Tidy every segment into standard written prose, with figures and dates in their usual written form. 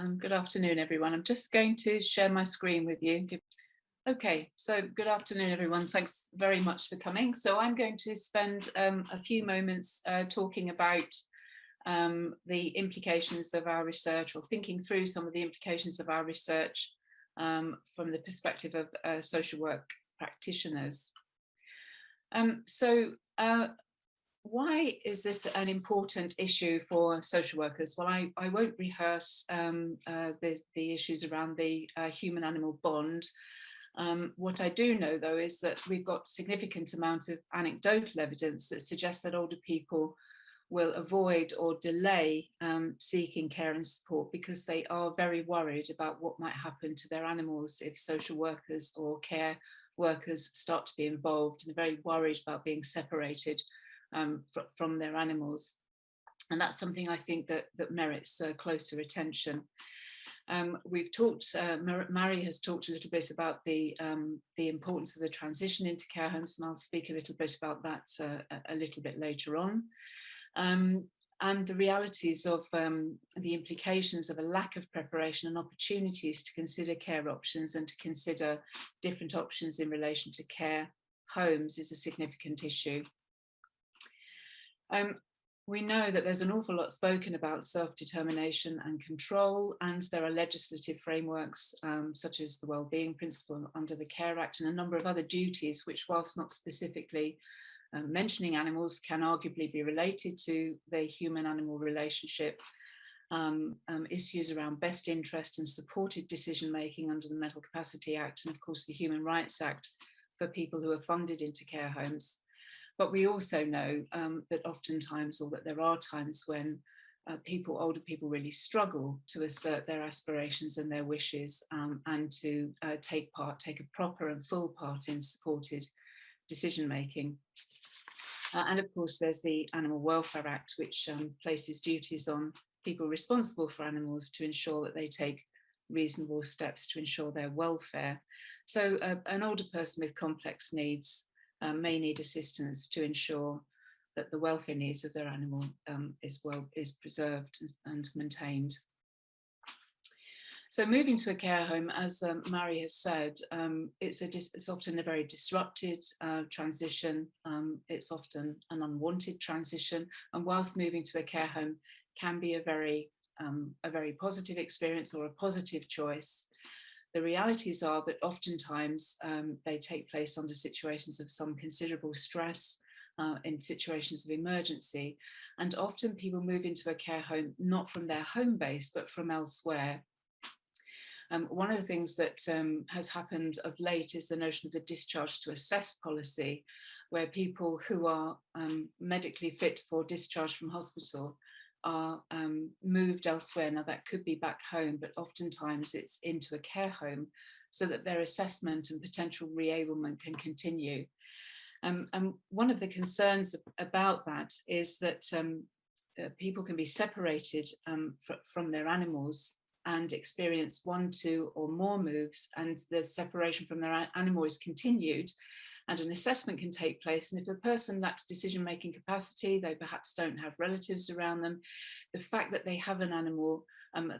Good afternoon, everyone. I'm just going to share my screen with you. Okay, so good afternoon, everyone. Thanks very much for coming. So I'm going to spend a few moments talking about the implications of our research, or thinking through some of the implications of our research from the perspective of social work practitioners. Why is this an important issue for social workers? Well, I won't rehearse the issues around the human-animal bond. What I do know, though, is that we've got significant amount of anecdotal evidence that suggests that older people will avoid or delay seeking care and support because they are very worried about what might happen to their animals if social workers or care workers start to be involved, and they're very worried about being separated from their animals. And that's something I think that merits closer attention. We've talked, Mary has talked a little bit about the importance of the transition into care homes, and I'll speak a little bit about that a little bit later on. And the realities of the implications of a lack of preparation and opportunities to consider care options and to consider different options in relation to care homes is a significant issue. We know that there's an awful lot spoken about self-determination and control, and there are legislative frameworks such as the Wellbeing Principle under the Care Act and a number of other duties which, whilst not specifically mentioning animals, can arguably be related to the human-animal relationship. Issues around best interest and supported decision-making under the Mental Capacity Act, and of course the Human Rights Act for people who are funded into care homes. But we also know that oftentimes, or that there are times when older people really struggle to assert their aspirations and their wishes and to take a proper and full part in supported decision-making. And of course, there's the Animal Welfare Act, which places duties on people responsible for animals to ensure that they take reasonable steps to ensure their welfare. So an older person with complex needs may need assistance to ensure that the welfare needs of their animal is preserved and maintained. So moving to a care home, as Mary has said, it's often a very disrupted transition. It's often an unwanted transition, and whilst moving to a care home can be a very positive experience or a positive choice, the realities are that oftentimes they take place under situations of some considerable stress, in situations of emergency, and often people move into a care home not from their home base but from elsewhere. One of the things that has happened of late is the notion of the discharge to assess policy, where people who are medically fit for discharge from hospital are moved elsewhere. Now that could be back home, but oftentimes it's into a care home so that their assessment and potential reablement can continue. And one of the concerns about that is that people can be separated from their animals and experience 1, 2 or more moves, and the separation from their animal is continued, and an assessment can take place. And if a person lacks decision-making capacity, they perhaps don't have relatives around them, the fact that they have an animal,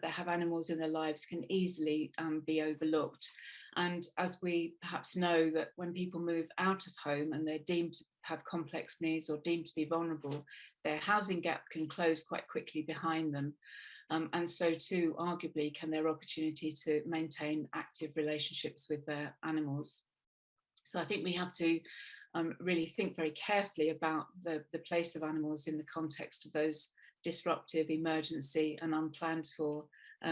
they have animals in their lives, can easily be overlooked. And as we perhaps know, that when people move out of home and they're deemed to have complex needs or deemed to be vulnerable, their housing gap can close quite quickly behind them. And so too, arguably, can their opportunity to maintain active relationships with their animals. So I think we have to really think very carefully about the place of animals in the context of those disruptive, emergency and unplanned for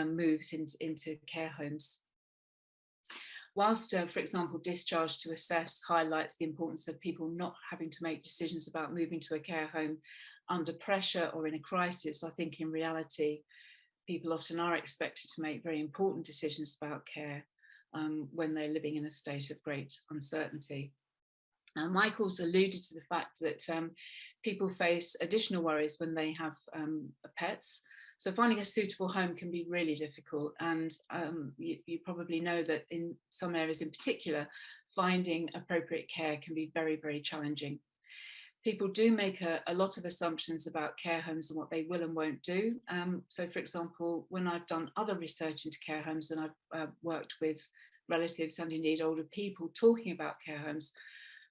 moves into care homes. Whilst, for example, discharge to assess highlights the importance of people not having to make decisions about moving to a care home under pressure or in a crisis, I think in reality, people often are expected to make very important decisions about care when they're living in a state of great uncertainty. Michael's alluded to the fact that people face additional worries when they have pets. So finding a suitable home can be really difficult, and you probably know that in some areas in particular, finding appropriate care can be very, very challenging. people do make a lot of assumptions about care homes and what they will and won't do. So, for example, when I've done other research into care homes and I've worked with relatives and indeed older people talking about care homes,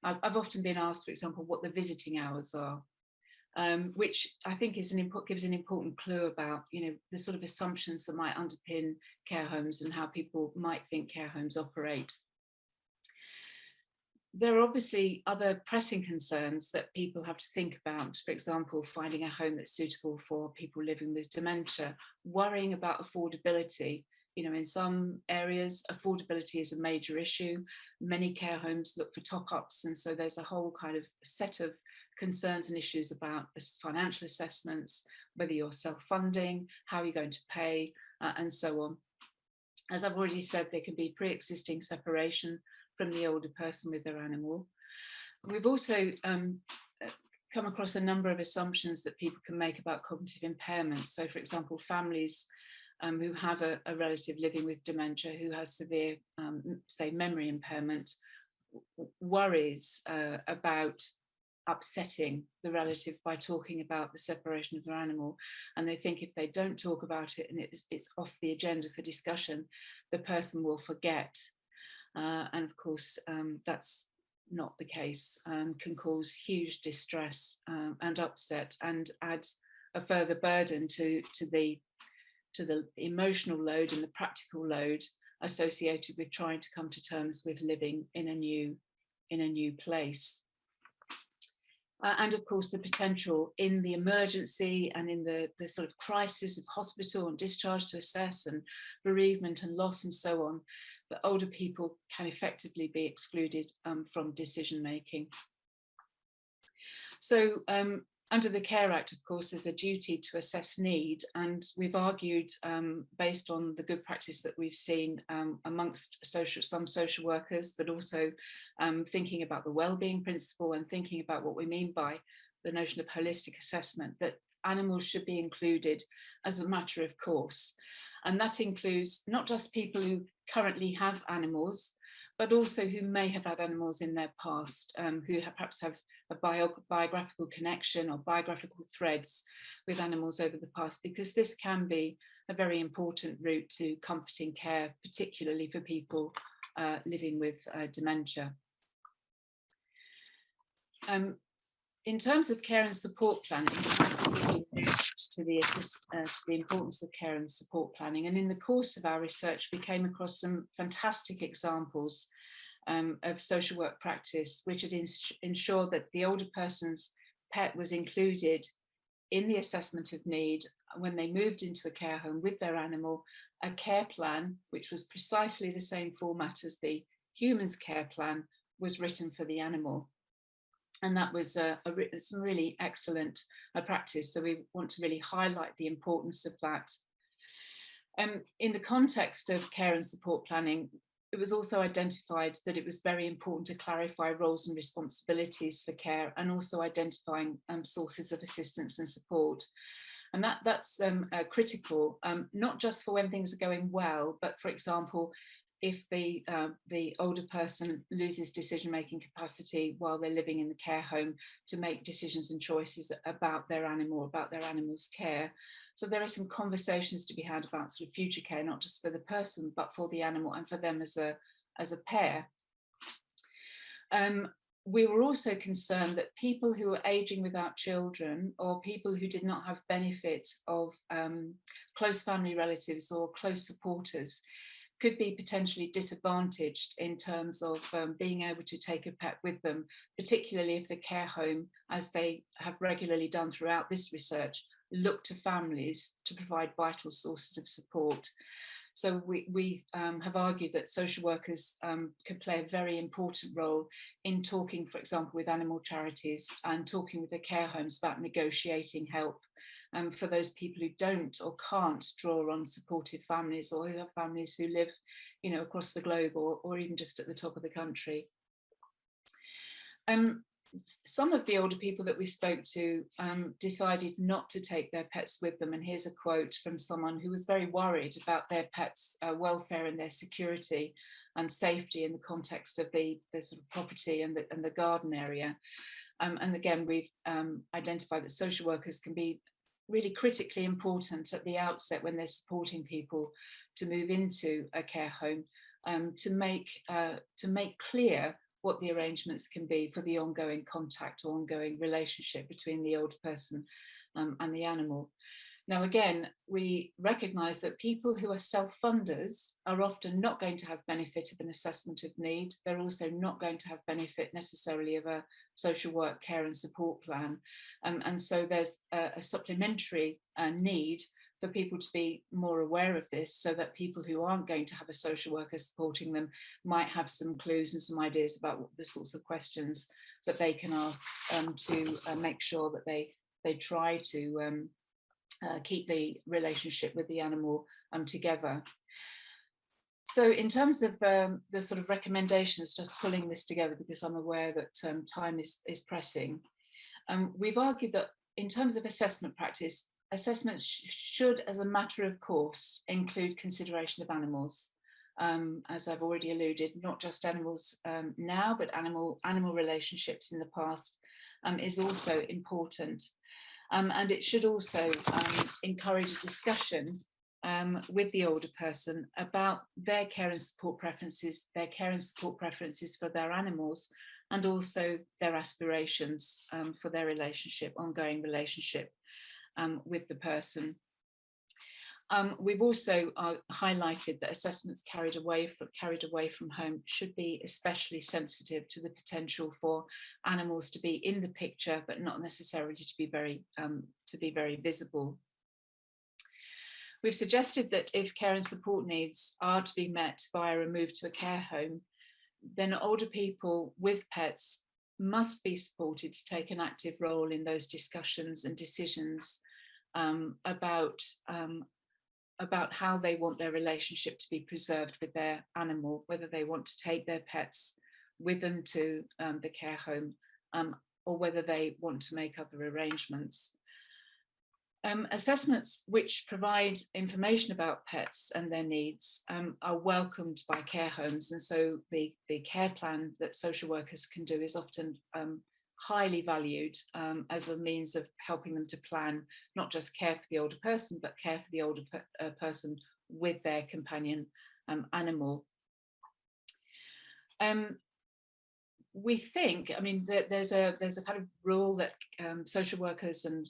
I've often been asked, for example, what the visiting hours are, which I think gives an important clue about, the sort of assumptions that might underpin care homes and how people might think care homes operate. There are obviously other pressing concerns that people have to think about. For example, finding a home that's suitable for people living with dementia, worrying about affordability. In some areas, affordability is a major issue. Many care homes look for top-ups, and so there's a whole kind of set of concerns and issues about financial assessments, whether you're self-funding, how you're going to pay, and so on. As I've already said, there can be pre-existing separation from the older person with their animal. We've also come across a number of assumptions that people can make about cognitive impairment. So, for example, families who have a relative living with dementia who has severe, say, memory impairment, worries about upsetting the relative by talking about the separation of their animal. And they think if they don't talk about it and it's off the agenda for discussion, the person will forget. And of course, that's not the case and can cause huge distress and upset and add a further burden to the emotional load and the practical load associated with trying to come to terms with living in a new place. And of course, the potential in the emergency and in the sort of crisis of hospital and discharge to assess and bereavement and loss and so on, that older people can effectively be excluded from decision making. So under the Care Act, of course, there's a duty to assess need, and we've argued, based on the good practice that we've seen amongst some social workers, but also thinking about the wellbeing principle and thinking about what we mean by the notion of holistic assessment, that animals should be included as a matter of course. And that includes not just people who currently have animals, but also who may have had animals in their past, who perhaps have a biographical connection or biographical threads with animals over the past, because this can be a very important route to comforting care, particularly for people living with dementia. In terms of care and support planning, to the importance of care and support planning. And in the course of our research, we came across some fantastic examples of social work practice, which had ensured that the older person's pet was included in the assessment of need when they moved into a care home with their animal, a care plan, which was precisely the same format as the human's care plan, was written for the animal. And that was some really excellent practice. So we want to really highlight the importance of that. In the context of care and support planning, it was also identified that it was very important to clarify roles and responsibilities for care, and also identifying sources of assistance and support. And that's critical, not just for when things are going well, but for example, if the older person loses decision-making capacity while they're living in the care home, to make decisions and choices about their animal, about their animal's care. So there are some conversations to be had about sort of future care, not just for the person, but for the animal and for them as a pair. We were also concerned that people who were aging without children, or people who did not have benefit of close family relatives or close supporters, could be potentially disadvantaged in terms of being able to take a pet with them, particularly if the care home, as they have regularly done throughout this research, look to families to provide vital sources of support. So we have argued that social workers could play a very important role in talking, for example, with animal charities and talking with the care homes about negotiating help for those people who don't or can't draw on supportive families, or who have families who live, across the globe, or even just at the top of the country. Some of the older people that we spoke to decided not to take their pets with them. And here's a quote from someone who was very worried about their pets' welfare and their security and safety in the context of the sort of property and the garden area. And again, we've identified that social workers can be really critically important at the outset when they're supporting people to move into a care home, to make clear what the arrangements can be for the ongoing contact or ongoing relationship between the older person and the animal. Now, again, we recognise that people who are self-funders are often not going to have benefit of an assessment of need. They're also not going to have benefit necessarily of a social work care and support plan. And so there's a supplementary need for people to be more aware of this, so that people who aren't going to have a social worker supporting them might have some clues and some ideas about the sorts of questions that they can ask to make sure that they try to keep the relationship with the animal together. So in terms of the sort of recommendations, just pulling this together because I'm aware that time is pressing, we've argued that in terms of assessment practice, assessments should, as a matter of course, include consideration of animals. As I've already alluded, not just animals now, but animal relationships in the past is also important. And it should also encourage a discussion with the older person about their care and support preferences, for their animals, and also their aspirations for their relationship, ongoing relationship with the person. We've also highlighted that assessments carried away from home should be especially sensitive to the potential for animals to be in the picture, but not necessarily to be very visible. We've suggested that if care and support needs are to be met via a move to a care home, then older people with pets must be supported to take an active role in those discussions and decisions about how they want their relationship to be preserved with their animal, whether they want to take their pets with them to the care home, or whether they want to make other arrangements. Assessments which provide information about pets and their needs are welcomed by care homes, and so the care plan that social workers can do is often highly valued as a means of helping them to plan not just care for the older person, but care for the older person with their companion animal. We think, I mean, there's a kind of rule that social workers and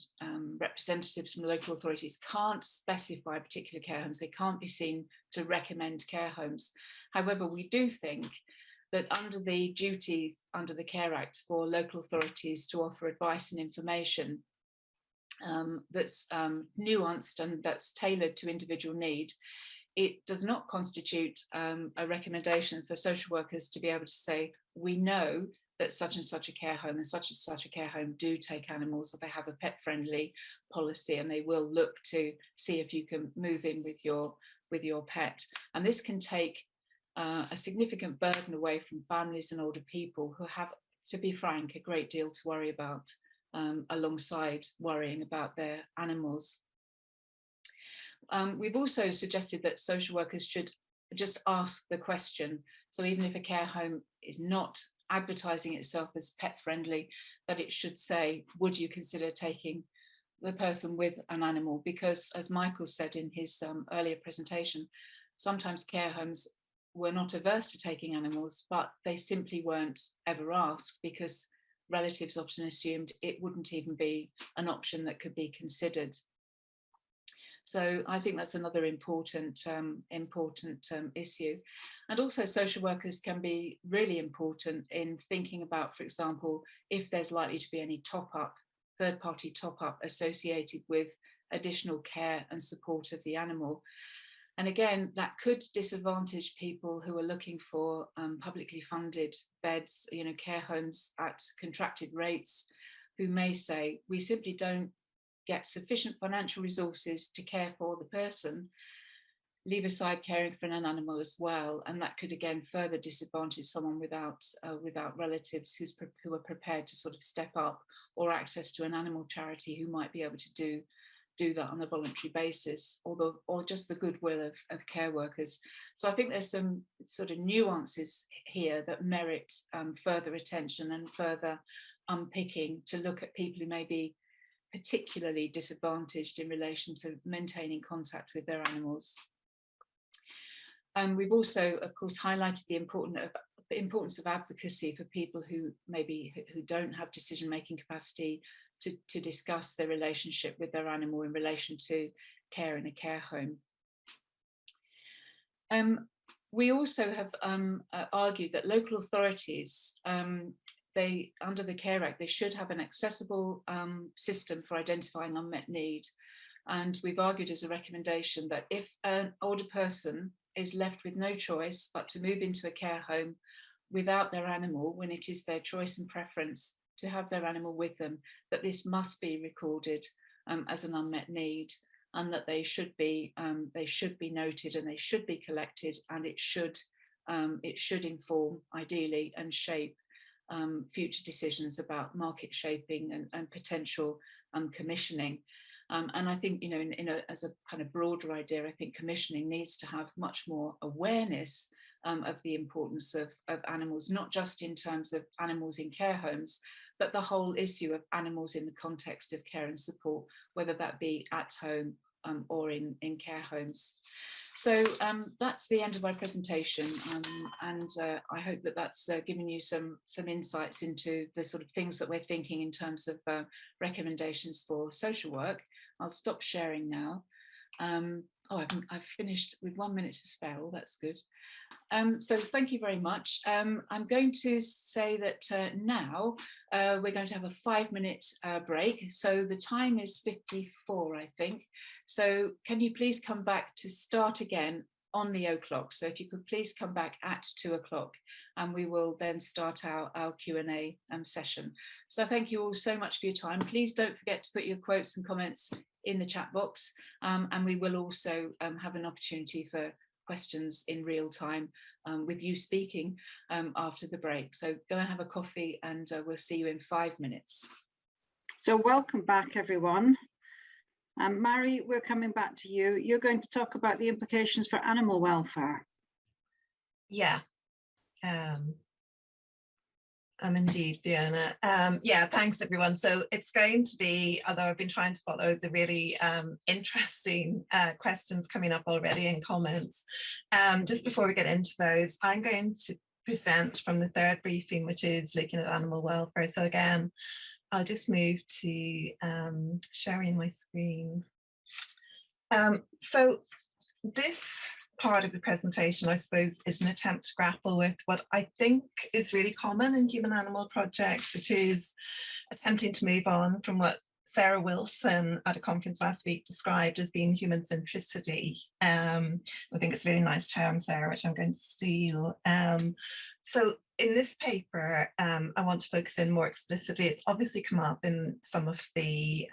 representatives from local authorities can't specify particular care homes. They can't be seen to recommend care homes. However, we do think that under the duty under the Care Act for local authorities to offer advice and information that's nuanced and that's tailored to individual need, it does not constitute a recommendation for social workers to be able to say, we know that such and such a care home and such a care home do take animals, or they have a pet-friendly policy and they will look to see if you can move in with your pet. And this can take a significant burden away from families and older people who have, to be frank, a great deal to worry about alongside worrying about their animals. We've also suggested that social workers should just ask the question. So even if a care home is not advertising itself as pet friendly, that it should say, would you consider taking the person with an animal? Because as Michael said in his earlier presentation, sometimes care homes were not averse to taking animals, but they simply weren't ever asked because relatives often assumed it wouldn't even be an option that could be considered. So I think that's another important issue. And also social workers can be really important in thinking about, for example, if there's likely to be any top-up, third-party top-up associated with additional care and support of the animal. And again, that could disadvantage people who are looking for publicly funded beds, care homes at contracted rates, who may say, we simply don't get sufficient financial resources to care for the person, leave aside caring for an animal as well. And that could again further disadvantage someone without relatives who are prepared to sort of step up, or access to an animal charity who might be able to do that on a voluntary basis, or just the goodwill of care workers. So I think there's some sort of nuances here that merit further attention and further unpicking to look at people who may be particularly disadvantaged in relation to maintaining contact with their animals. We've also, of course, highlighted the importance of advocacy for people who don't have decision-making capacity to discuss their relationship with their animal in relation to care in a care home. We also have argued that local authorities, under the Care Act, they should have an accessible system for identifying unmet need. And we've argued as a recommendation that if an older person is left with no choice but to move into a care home without their animal, when it is their choice and preference to have their animal with them, that this must be recorded as an unmet need, and that they should be noted and they should be collected, and it should inform, ideally, and shape future decisions about market shaping and potential commissioning. And I think, as a kind of broader idea, I think commissioning needs to have much more awareness of the importance of animals, not just in terms of animals in care homes, but the whole issue of animals in the context of care and support, whether that be at home or in care homes. So that's the end of my presentation, and I hope that that's given you some insights into the sort of things that we're thinking in terms of recommendations for social work. I'll stop sharing now. I've finished with 1 minute to spare. Well, that's good. So thank you very much. I'm going to say that now we're going to have a 5-minute break. So the time is 54, I think. So can you please come back to start again on the o'clock? So if you could please come back at 2 o'clock, and we will then start our Q&A session. So thank you all so much for your time. Please don't forget to put your quotes and comments in the chat box, and we will also have an opportunity for questions in real time with you speaking after the break. So go and have a coffee, and we'll see you in 5 minutes. So welcome back, everyone. Mary, we're coming back to you. You're going to talk about the implications for animal welfare. Yeah. Indeed, Fiona. Yeah, thanks everyone. So it's going to be, although I've been trying to follow the really interesting questions coming up already in comments, just before we get into those, I'm going to present from the third briefing, which is looking at animal welfare. So again, I'll just move to sharing my screen. So this part of the presentation, I suppose, is an attempt to grapple with what I think is really common in human animal projects, which is attempting to move on from what Sarah Wilson at a conference last week described as being human centricity. I think it's a really nice term, Sarah, which I'm going to steal. So in this paper, I want to focus in more explicitly. It's obviously come up in some of the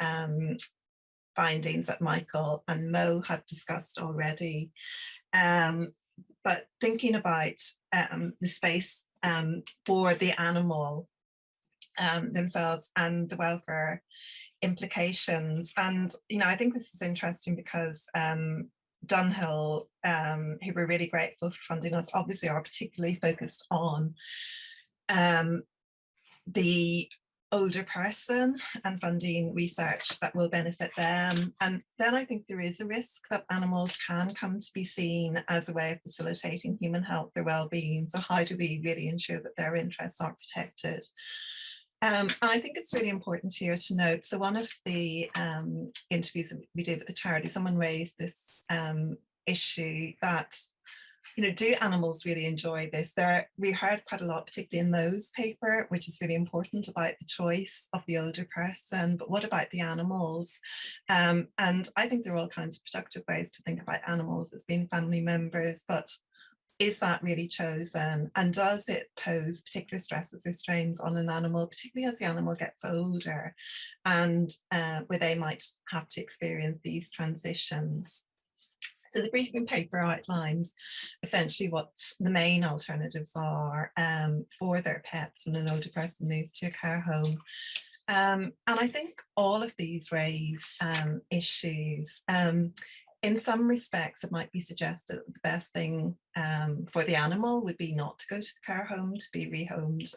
findings that Michael and Mo have discussed already. But thinking about the space for the animal themselves and the welfare implications. And, I think this is interesting because Dunhill, who we're really grateful for funding us, obviously are particularly focused on the older person and funding research that will benefit them. And then I think there is a risk that animals can come to be seen as a way of facilitating human health or well-being. So how do we really ensure that their interests are protected? And I think it's really important here to note, so one of the interviews that we did with the charity, someone raised this issue that, do animals really enjoy this? We heard quite a lot, particularly in Mo's paper, which is really important, about the choice of the older person, but what about the animals? And I think there are all kinds of productive ways to think about animals as being family members, but is that really chosen? And does it pose particular stresses or strains on an animal, particularly as the animal gets older, and where they might have to experience these transitions? So the briefing paper outlines essentially what the main alternatives are for their pets when an older person moves to a care home. And I think all of these raise issues. in some respects, it might be suggested that the best thing for the animal would be not to go to the care home, to be rehomed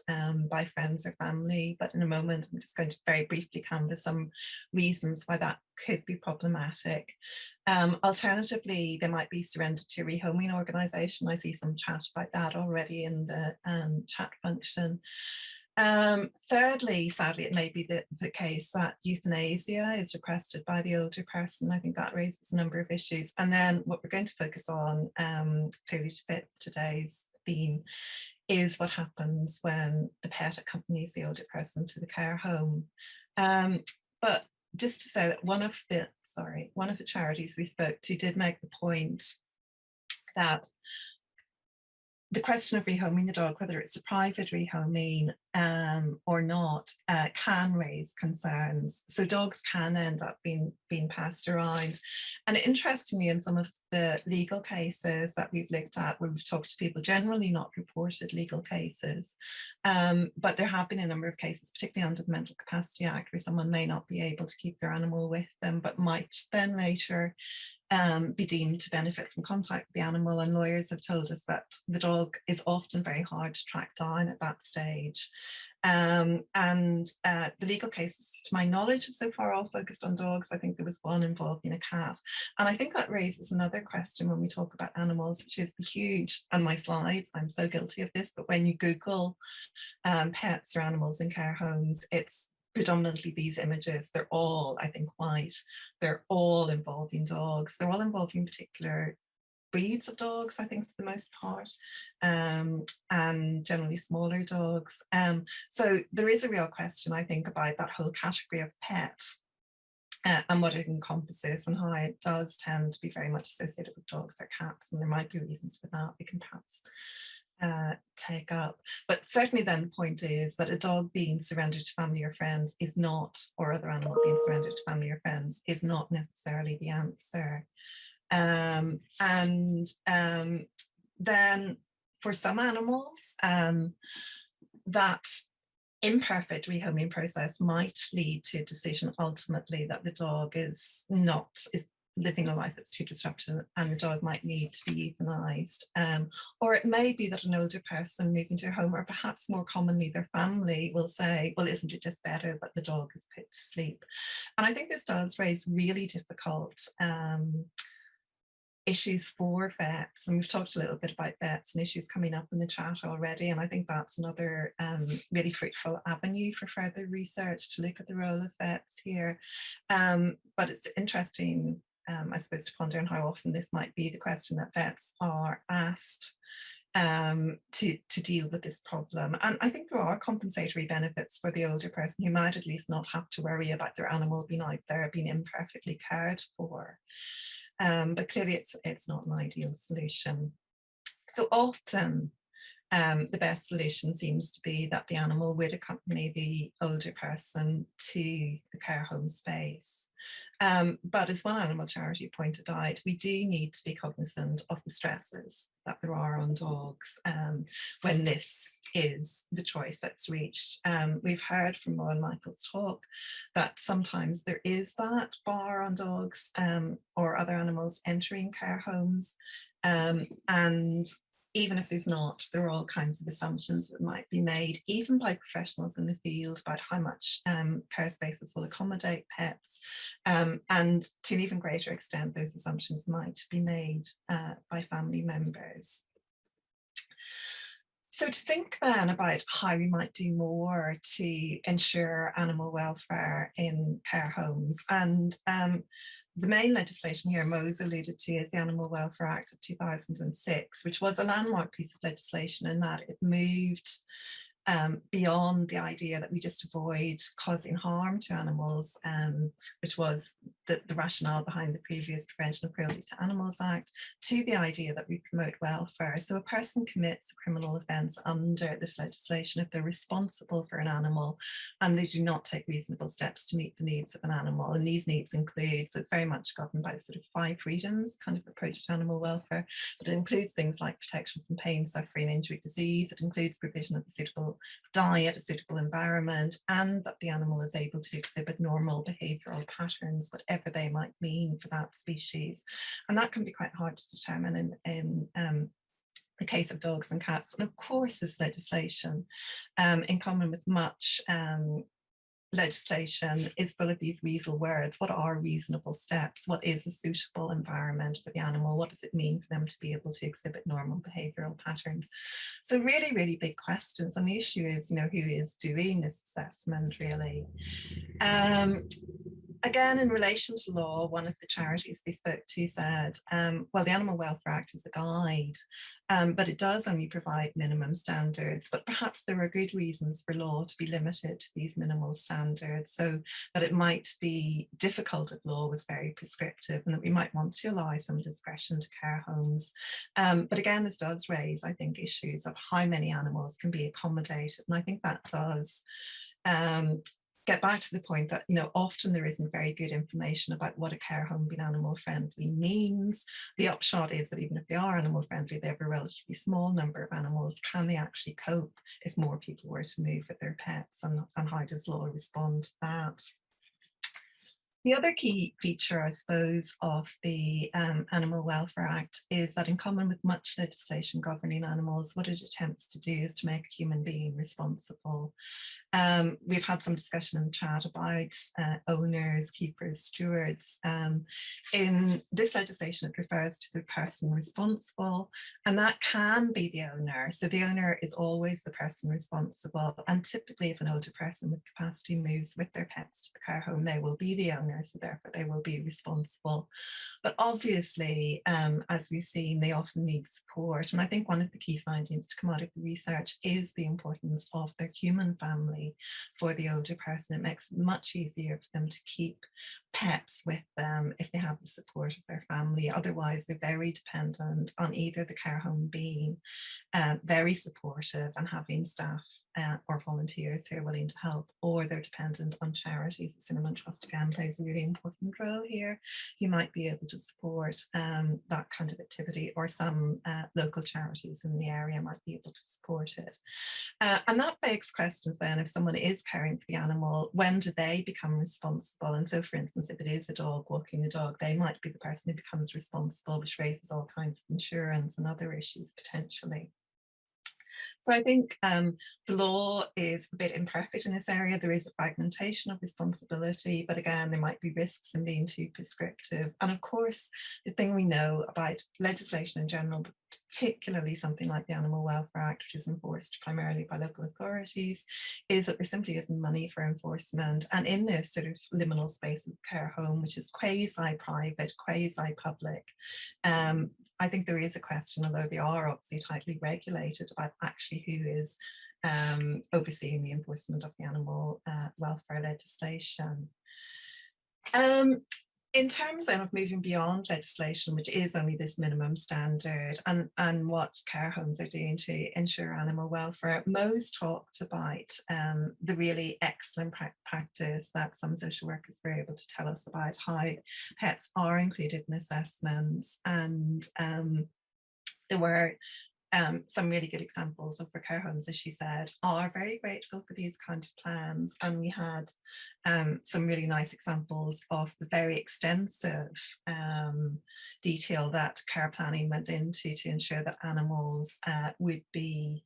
by friends or family. But in a moment, I'm just going to very briefly canvass some reasons why that could be problematic. Alternatively, they might be surrendered to a rehoming organisation. I see some chat about that already in the chat function. Thirdly, sadly, it may be the case that euthanasia is requested by the older person. I think that raises a number of issues. And then what we're going to focus on, clearly to fit today's theme, is what happens when the pet accompanies the older person to the care home. But just to say that one of the charities we spoke to did make the point that the question of rehoming the dog, whether it's a private rehoming or not, can raise concerns. So dogs can end up being passed around. And interestingly, in some of the legal cases that we've looked at, where we've talked to people, generally not reported legal cases, but there have been a number of cases, particularly under the Mental Capacity Act, where someone may not be able to keep their animal with them, but might then later be deemed to benefit from contact with the animal. And lawyers have told us that the dog is often very hard to track down at that stage. The legal cases, to my knowledge, have so far all focused on dogs. I think there was one involving a cat. And I think that raises another question when we talk about animals, which is the huge, and my slides, I'm so guilty of this, but when you Google pets or animals in care homes, it's predominantly these images. They're all, I think, white. They're all involving dogs. They're all involving particular breeds of dogs, I think, for the most part, and generally smaller dogs. So there is a real question, I think, about that whole category of pet and what it encompasses and how it does tend to be very much associated with dogs or cats. And there might be reasons for that we can perhaps take up. But certainly then the point is that a dog being surrendered to family or friends is not, or other animal being surrendered to family or friends is not necessarily the answer. Then for some animals, that imperfect rehoming process might lead to a decision ultimately that the dog is living a life that's too disruptive and the dog might need to be euthanized. Or it may be that an older person moving to a home, or perhaps more commonly their family, will say, well, isn't it just better that the dog is put to sleep? And I think this does raise really difficult issues for vets, and we've talked a little bit about vets and issues coming up in the chat already, and I think that's another really fruitful avenue for further research to look at the role of vets here. But it's interesting, I suppose, to ponder on how often this might be the question that vets are asked to deal with this problem. And I think there are compensatory benefits for the older person who might at least not have to worry about their animal being out there being imperfectly cared for. But clearly it's not an ideal solution. So often the best solution seems to be that the animal would accompany the older person to the care home space. But as one animal charity pointed out, we do need to be cognizant of the stresses that there are on dogs when this is the choice that's reached. We've heard from Mo and Michael's talk that sometimes there is that bar on dogs or other animals entering care homes. And even if there's not, there are all kinds of assumptions that might be made, even by professionals in the field, about how much care spaces will accommodate pets. And to an even greater extent, those assumptions might be made by family members. So to think then about how we might do more to ensure animal welfare in care homes, and the main legislation here Mo's alluded to is the Animal Welfare Act of 2006, which was a landmark piece of legislation in that it moved beyond the idea that we just avoid causing harm to animals, which was the rationale behind the previous Prevention of Cruelty to Animals Act, to the idea that we promote welfare. So a person commits a criminal offence under this legislation if they're responsible for an animal and they do not take reasonable steps to meet the needs of an animal. And these needs include, so it's very much governed by the sort of 5 freedoms kind of approach to animal welfare, but it includes things like protection from pain, suffering, injury, disease. It includes provision of a suitable diet, a suitable environment, and that the animal is able to exhibit normal behavioural patterns, whatever they might mean for that species. And that can be quite hard to determine in the case of dogs and cats. And of course, this legislation, in common with much legislation, is full of these weasel words. What are reasonable steps? What is a suitable environment for the animal? What does it mean for them to be able to exhibit normal behavioural patterns? So really, really big questions. And the issue is, who is doing this assessment, really? Again, in relation to law, one of the charities we spoke to said, well, the Animal Welfare Act is a guide, but it does only provide minimum standards. But perhaps there are good reasons for law to be limited to these minimal standards, so that it might be difficult if law was very prescriptive, and that we might want to allow some discretion to care homes. But again, this does raise, I think, issues of how many animals can be accommodated. And I think that does get back to the point that, often there isn't very good information about what a care home being animal friendly means. The upshot is that even if they are animal friendly, they have a relatively small number of animals. Can they actually cope if more people were to move with their pets, and how does law respond to that? The other key feature, I suppose, of the Animal Welfare Act is that, in common with much legislation governing animals, what it attempts to do is to make a human being responsible. We've had some discussion in the chat about owners, keepers, stewards. In this legislation, it refers to the person responsible, and that can be the owner. So the owner is always the person responsible. And typically, if an older person with capacity moves with their pets to the care home, they will be the owner, so therefore they will be responsible. But obviously, as we've seen, they often need support. And I think one of the key findings to come out of the research is the importance of their human family for the older person. It makes it much easier for them to keep pets with them if they have the support of their family. Otherwise, they're very dependent on either the care home being very supportive and having staff or volunteers who are willing to help, or they're dependent on charities. The Cinnamon Trust again plays a really important role here. You might be able to support that kind of activity, or some local charities in the area might be able to support it. And that begs questions then, if someone is caring for the animal, when do they become responsible? And so, for instance, if it is a dog walking the dog, they might be the person who becomes responsible, which raises all kinds of insurance and other issues potentially. So I think the law is a bit imperfect in this area. There is a fragmentation of responsibility, but again, there might be risks in being too prescriptive. And of course, the thing we know about legislation in general, but particularly something like the Animal Welfare Act, which is enforced primarily by local authorities, is that there simply isn't money for enforcement. And in this sort of liminal space of care home, which is quasi-private, quasi-public, I think there is a question, although they are obviously tightly regulated, about actually who is overseeing the enforcement of the animal welfare legislation. In terms then of moving beyond legislation, which is only this minimum standard, and what care homes are doing to ensure animal welfare, Mo's talked about the really excellent practice that some social workers were able to tell us about, how pets are included in assessments. And there were some really good examples of where care homes, as she said, are very grateful for these kind of plans. And we had some really nice examples of the very extensive detail that care planning went into to ensure that animals would be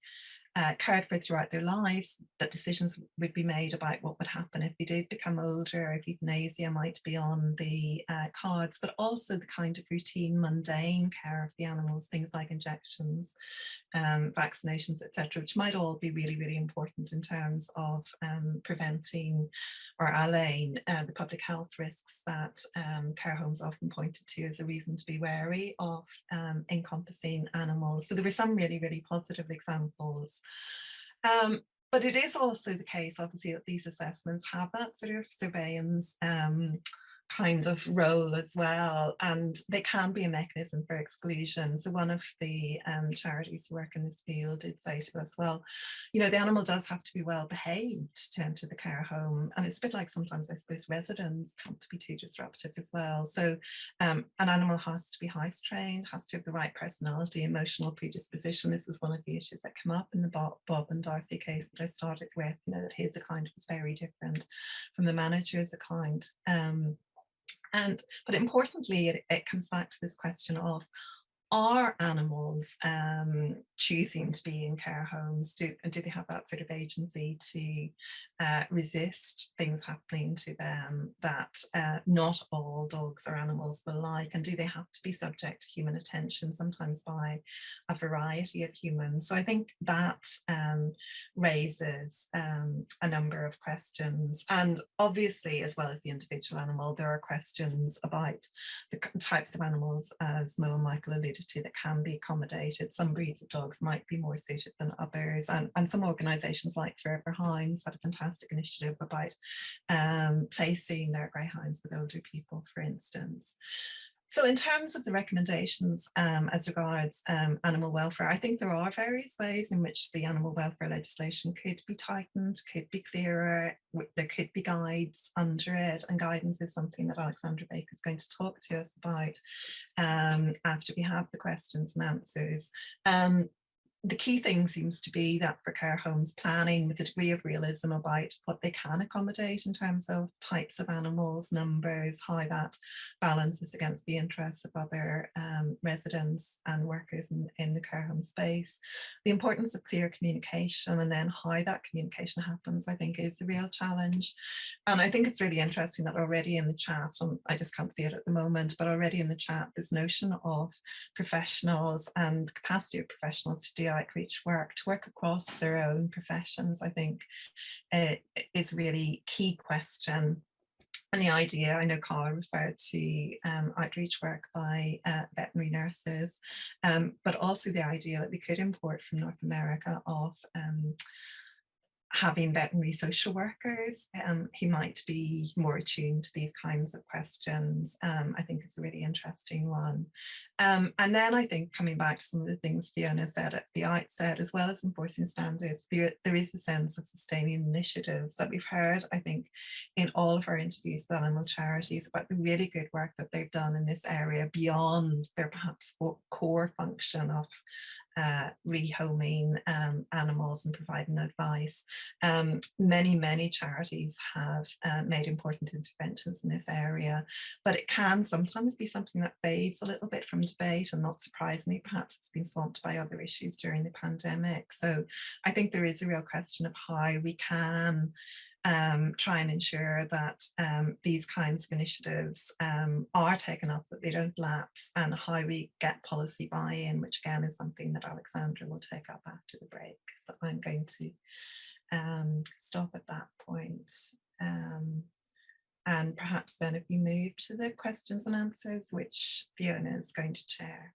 cared for throughout their lives, that decisions would be made about what would happen if they did become older, if euthanasia might be on the cards, but also the kind of routine, mundane care of the animals, things like injections, vaccinations, etc., which might all be really, really important in terms of preventing or allaying the public health risks that care homes often pointed to as a reason to be wary of encompassing animals. So there were some really, really positive examples. But it is also the case, obviously, that these assessments have that sort of surveillance kind of role as well, and they can be a mechanism for exclusion. So one of the charities who work in this field did say to us, well, you know, the animal does have to be well behaved to enter the care home, and it's a bit like sometimes I suppose residents can't be too disruptive as well. So an animal has to be house trained, has to have the right personality, emotional predisposition. This was one of the issues that came up in the Bob and Darcy case that I started with, you know, that his account was very different from the manager's account. But importantly, it comes back to this question of, are animals choosing to be in care homes? Do they have that sort of agency to resist things happening to them that not all dogs or animals will like? And do they have to be subject to human attention, sometimes by a variety of humans? So I think that raises a number of questions. And obviously, as well as the individual animal, there are questions about the types of animals, as Mo and Michael alluded to, that can be accommodated. Some breeds of dogs might be more suited than others, and some organisations like Forever Hounds had a fantastic initiative about placing their greyhounds with older people, for instance. So in terms of the recommendations as regards animal welfare, I think there are various ways in which the animal welfare legislation could be tightened, could be clearer. There could be guides under it, and guidance is something that Alexandra Baker is going to talk to us about after we have the questions and answers. The key thing seems to be that for care homes, planning with a degree of realism about what they can accommodate in terms of types of animals, numbers, how that balances against the interests of other residents and workers in the care home space. The importance of clear communication, and then how that communication happens, I think, is a real challenge. And I think it's really interesting that already in the chat, I just can't see it at the moment, but already in the chat, this notion of professionals and the capacity of professionals to do outreach work, to work across their own professions, I think is a really key question. And the idea, I know Carl referred to outreach work by veterinary nurses, but also the idea that we could import from North America of having veterinary social workers who might be more attuned to these kinds of questions, I think is a really interesting one. And then I think coming back to some of the things Fiona said at the outset, as well as enforcing standards, there is a sense of sustaining initiatives that we've heard, I think, in all of our interviews with animal charities about the really good work that they've done in this area beyond their perhaps core function of rehoming animals and providing advice. Many charities have made important interventions in this area, but it can sometimes be something that fades a little bit from debate, and not surprisingly, perhaps it's been swamped by other issues during the pandemic. So I think there is a real question of how we can try and ensure that these kinds of initiatives are taken up, that they don't lapse, and how we get policy buy-in, which again is something that Alexandra will take up after the break. So I'm going to stop at that point. And perhaps then if we move to the questions and answers, which Fiona is going to chair.